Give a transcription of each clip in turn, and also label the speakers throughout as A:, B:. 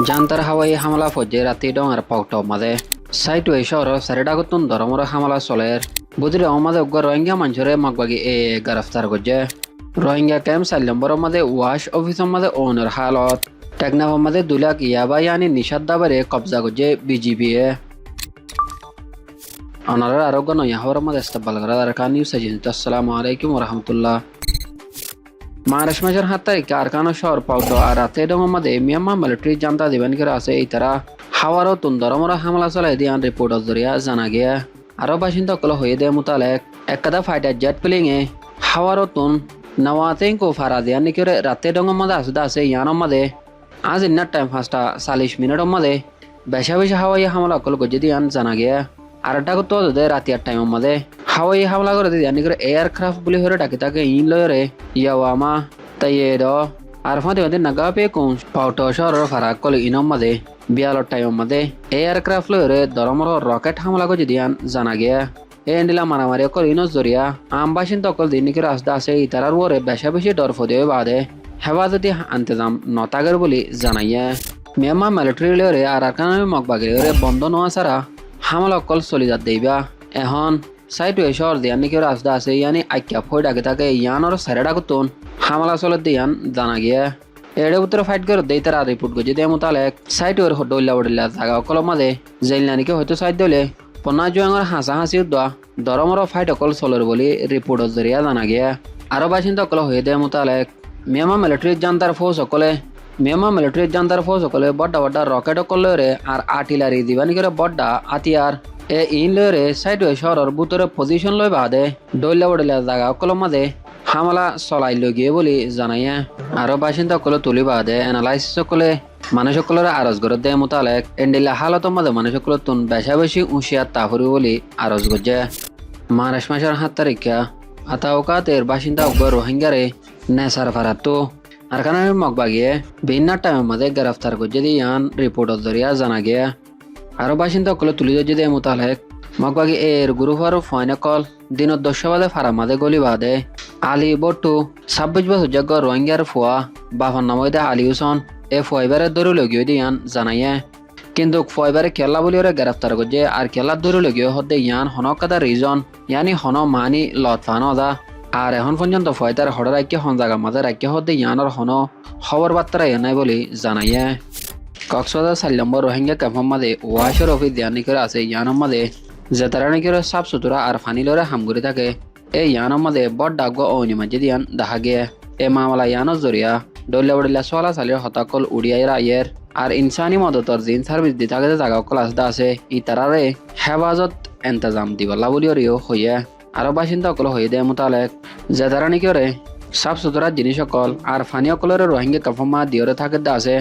A: জান্তার হাওয়াই হামলা ফজ্জে রাতি ডঙার পাউট মাদে সাইটু এই শহর সারেডাগতুন ধরমর হামলা চলের বুধরে অমাদে উগ্র রোহিঙ্গা মানুষরে মগবাগি গ্রেফতার করছে রোহিঙ্গা ক্যাম্প 4 নম্বর মাদে ওয়াশ অফিসের মাদে ওনার হালত টেকনাফ মাদে 2 লাখ ইয়াবা ইয়ানি নিষাদ দাবারে কবজা করছে বিজিবি অনার আরোগ্য নয়া হওয়ার মাদে ইস্তেকবাল করা দরকার নিউজ এজেন্সি। আসসালামু আলাইকুম ওয়া রাহমাতুল্লাহ। মার্চ মাসের 7 তারিখে আরকানো শহর পাউটো আর রাতে ডোমের মধ্যে মিয়ানমার মিলিটারি জান্তা দিবেন করে আছে এই তারা হাওয়ারও তুন্দরমরা হামলা চালাই দিয়ান রিপোর্ট জরিয়া জানা গিয়া আরো বাসিন্দা কল হয়ে দেয় মোতালেক একদা ফাইটার জেট প্লেইং এ হাওয়ারও তুন নওয়াতেন কো ফারা দিয়ান নিকরে রাতে ডোমের মধ্যে আছে ইয়ানোর মধ্যে আজ ইন্নার টাইম 5:40 মধ্যে বেশা বেশা হাওয়াই হামলা কল গজে দিয়ান জানা গিয়া আর একটা করতে হতো রাতে 8 টাইমের মধ্যে হাওয়াই হামলা করে দিয়ান নিকরে এয়ারক্রাফট বলে হরে ডাকে তাকে ইন লয়রে ইয়াওয়ামা তাই আর ফাঁদে ফাঁদে নাগা পে কোন পাউটো শহরের ফারাক কল ইনম মাদে 42 টাইমের মধ্যে এয়ারক্রাফট লয়রে দরমর রকেট হামলা করে দিয়ান জানা গিয়া এন্ডিলা মারামারি কল ইনস জরিয়া আম বাসিন্দা কল দিন নিকে রাস্তা আছে ইতারার ওরে বেশা বেশি ডর ফদে বাদে হেফাজতি ইন্তজাম নতাগর বলে জানাইয়া মিয়ানমার মিলিটারি লয়রে আর আরকানামে মগবাগে লয়রে বন্ধ নোয়া ছাড়া হামলা কল চলি যাত দেইবা এখন সাইটু এই শহর দিয়ান নিকে রাস্তা আছে ইয়ানি আইক্যা ফই ডাকে থাকে ইয়ানোর সাইডা কুতুন হামলা চলে দিয়ান জানা গিয়া এড়ে উত্তর ফাইট করে দেই তারা রিপোর্ট করছে দে মোতালেক সাইটুর ডইলা বড়িলা জায়গা কল মাঝে জেল নানিকে হয়তো সাইড দিলে পন্না জুয়াঙর হাসা হাসি উদ্দা দরমর ফাইট অকল চলের বলে রিপোর্ট জরিয়া জানা গিয়া আরো বাসিন্দা অকল হয়ে দে মোতালেক মিয়ানমার মিলিটারি জান্তার ফৌজ সকলে বড়া বড়া রকেট কলরে আর আর্টিলারি দিবানি করে বড়া আতিয়ার ইন লয়রে সাইড শহরের ভিতরে পজিশন লই বাদে ডইলা বড়িলা জায়গা কল মাঝে হামলা চলাই লৈ গিয়ে বলে জানাইয়া আরো বাসিন্দা সকলে তুলি বাদে এনালাইসিস সকলে মানুষ সকলের আরজ করে দেয় মোতালেক এন্ডিলা হালতের মাঝে মানুষ সকলে তুন বেশা বেশি উঁশিয়ার তাহরি বলে আরজ করছে মার্চ মাসের 7 তারিখে আতাওকাতের বাসিন্দা রোহিঙ্গারে নেশার ফারাতো আরকানের মগবাগিয়ে ভিন্ন টাইমের মাঝে গ্রেফতার করছে দিয়ান রিপোর্টের জরিয়া জানা গিয়া আরো বাসিন্দা সকলে তুলি ধরছে দেয় মোতালেক মগবাগি এর গ্রুপর ফয়নকল দিনত 10 বাদে ফারা মাঝে গলি বাদে আলী বট্টু 26 বছর যোগ্য রোহিঙ্গার ফুয়া বাফার নামে আলী হুসন ফুয়াইবারে দৌড় লগিয়ে দিয়ান জানাইয়ে কিন্তু ফুয়াইবারে খেলা বলি ওরা গ্রেফতার করছে আর খেলার দৌড় লগিয়ে হতে ইয়ান হনকাদা রিজন ইয়ানি হন মানি লতফানো দা আর এখন পর্যন্ত ফুয়াইতার হড় রাখে হন জায়গা মাঝে রাখে হতে ইয়ানোর হন খবর বার্তা নাই বলে জানাইয়ে কক্সবাজার 4 নম্বর রোহিঙ্গা ক্যাম্পের মাঝে ওয়াশের অফিস দিয়ানি করে আছে ইয়ানোর মাঝে যে তারা নাকি সাফ সুতরা আর ফানি লরে হামগুড়ি থাকে এই ইয়ানোর মাঝে বড় ডাক অনি মাঝে দিয়ান দেখা গিয়ে এ মামলা ইয়ানোর জরিয়া ডলিয়া বড়িলা চলা চালির হতাকল উড়িয়াই রাইয়ের আর ইনসানি মদতর জিন সার্ভিস দি থাকে জায়গা কল আসতে আছে ই তারারে হেফাজত এন্তজাম দিবলা বলি ওরিও হইয়া আরো বাসিন্দা অকল হয়ে দেয় মোতালেক যে তারা নাকি ওরে সাফ সুতরা জিনিস অকল আর ফানি অকলের রোহিঙ্গা কাফমা দিওরে থাকে আছে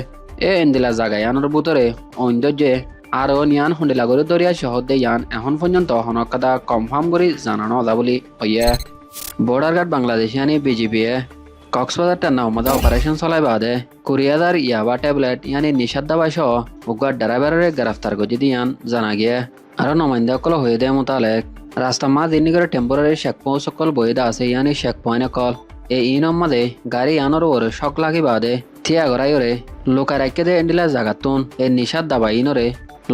A: এন্দিলা জায়গা ইয়ানোর ভিতরে ঐন্দর্যে আর নিয়ান হুন্ডিলা করে দরিয়া শহর দে ইয়ান এখন পর্যন্ত হনকাদা কনফার্ম করে জানানো দা বলি হইয়া বর্ডার গার্ড বাংলাদেশিয়ানি বিজিবি কক্সবাজার টান্নাও মধ্যে অপারেশন চলাই বাদে 20,000 ইয়াবা ট্যাবলেট ইয়ানি নিষাদ দাবাই সহ উগার ড্রাইভারের গ্রেফতার করে দিয়ান জানা গিয়ে আরো নমাইন্দা কল হয়ে দেয় মোতালেক রাস্তা মা দিনী করে টেম্পোরারি শেক পৌঁছ সকল বইদা আছে ইয়ানি শেক পয়েন্ট কল ইনম মাদে গাড়ি আনোর ওরে শক লাগি বাদে থিয়া গড়াই ওরে লোকার একে দে এন্ডিলা জাগাতুন নিষাদ দাবাই ইনরে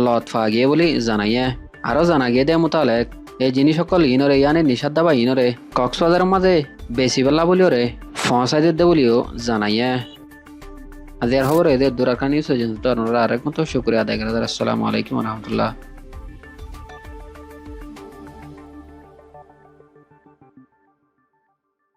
A: লত ফা গিয়ে বলি জানাইয়ে আরো জানা গিয়ে দেয় মোতালেক এই জিনিস সকল ইনরে ইয়ানি নিষাদ দাবাই ইনরে কক্সবাজারের মাঝে বেশি বেলা বলি ওরে ফসাই দে বলিও জানাইয়ে আজ এর খবর এদের দূরাকার নিউজ এজেন্সি তো আপনারা আরেক মতো শুক্রিয়া আদায় করা। আসসালামু আলাইকুম রহমতুল্লাহ।